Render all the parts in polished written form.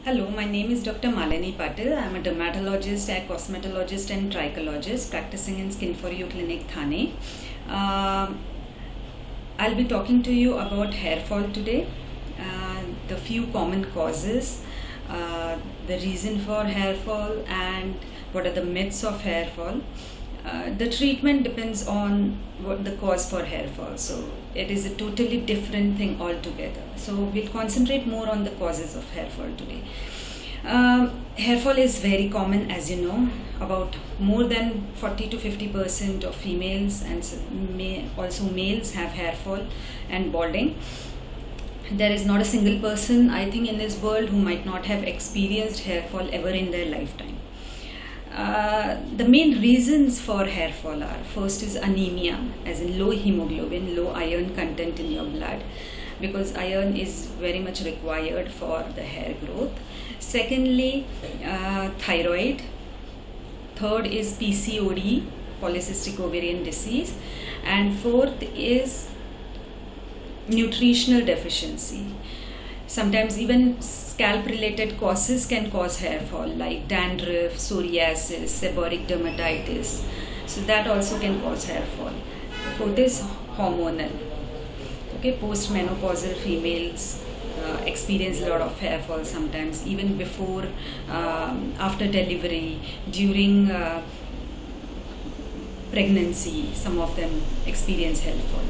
Hello, my name is Dr. Malini Patil. I am a dermatologist, a cosmetologist and trichologist practicing in Skin For You Clinic, Thane. Uh, I'll be talking to you about hair fall today, the few common causes, the reason for hair fall and what are the myths of hair fall. The treatment depends on what the cause for hair fall, so it is a totally different thing altogether. So we'll concentrate more on the causes of hair fall today. Hair fall is very common, as you know. About more than 40 to 50% of females and also males have hair fall and balding. There is not a single person, I think, in this world who might not have experienced hair fall ever in their lifetime. The main reasons for hair fall are: first is anemia, as in low hemoglobin, low iron content in your blood, because iron is very much required for the hair growth. Secondly, thyroid. Third is PCOD, polycystic ovarian disease. And fourth is nutritional deficiency. Sometimes even scalp related causes can cause hair fall, like dandruff, psoriasis, seborrheic dermatitis. So that also can cause hair fall. Fourth is hormonal. Okay, postmenopausal females experience a lot of hair fall sometimes, even before, after delivery, during pregnancy, some of them experience hair fall.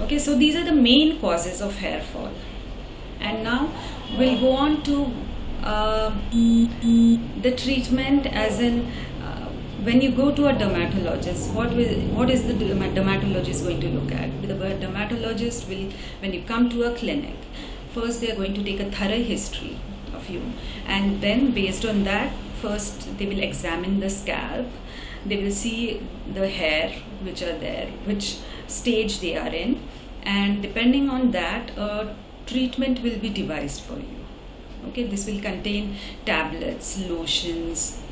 Okay, so these are the main causes of hair fall. And now we'll go on to the treatment, as in when you go to a dermatologist, what is the dermatologist going to look at? The dermatologist will, when you come to a clinic, first they are going to take a thorough history of you, and then based on that, first they will examine the scalp. They will see the hair which are there, which stage they are in, and depending on that, treatment will be devised for you. Okay, this will contain tablets, lotions.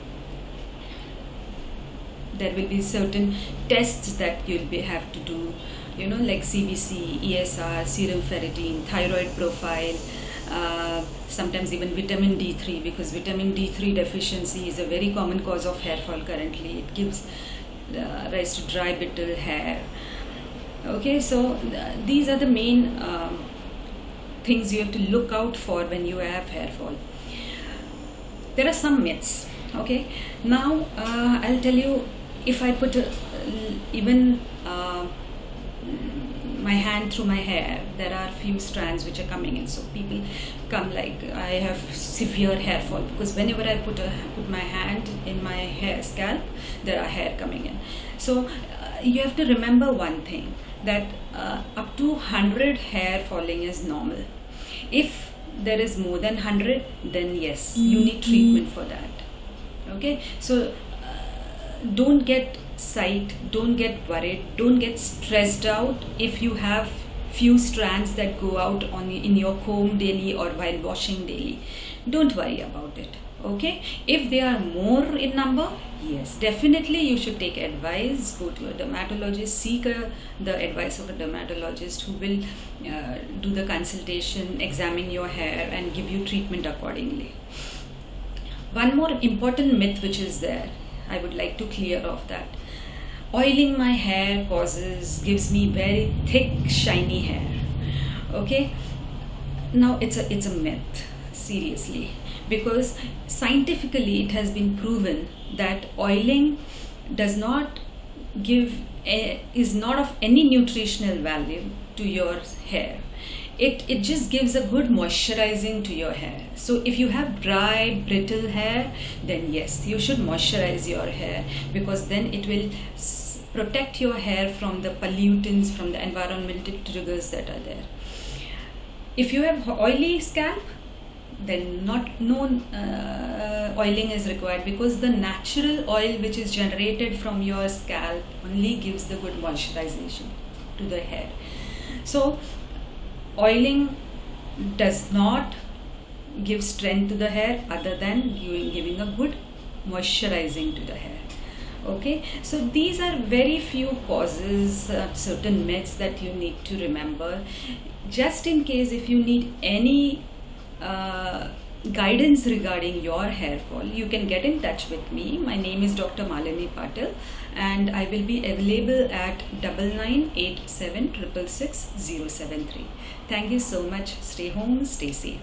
There will be certain tests that you'll have to do, like CBC, ESR, serum ferritin, thyroid profile, sometimes even vitamin D3, because vitamin D3 deficiency is a very common cause of hair fall currently. It gives rise to dry, brittle hair. Okay, so these are the main things you have to look out for when you have hair fall. There are some myths. Okay, now I'll tell you, if I put even my hand through my hair, there are few strands which are coming in. So people come like, I have severe hair fall, because whenever I put my hand in my hair scalp, there are hair coming in. So you have to remember one thing, that up to 100 hair falling is normal. If there is more than 100, then yes, you need treatment for that. Okay, so don't get psyched, don't get worried, don't get stressed out if you have few strands that go out in your comb daily or while washing daily. Don't worry about it. Okay, if they are more in number, yes, definitely you should take advice, go to a dermatologist, seek the advice of a dermatologist who will do the consultation, examine your hair and give you treatment accordingly. One more important myth which is there, I would like to clear off that. Oiling my hair gives me very thick, shiny hair. Okay, now it's a myth, seriously, because scientifically it has been proven that oiling is not of any nutritional value to your hair. It just gives a good moisturizing to your hair. So if you have dry, brittle hair, then yes, you should moisturize your hair, because then it will protect your hair from the pollutants, from the environmental triggers that are there. If you have oily scalp, then no oiling is required, because the natural oil which is generated from your scalp only gives the good moisturization to the hair. So oiling does not give strength to the hair other than giving a good moisturizing to the hair. Okay, so these are very few causes, certain myths that you need to remember. Just in case if you need any guidance regarding your hair fall, you can get in touch with me. My name is Dr. Malini Patil, and I will be available at 9987 666 073. Thank you so much. Stay home, stay safe.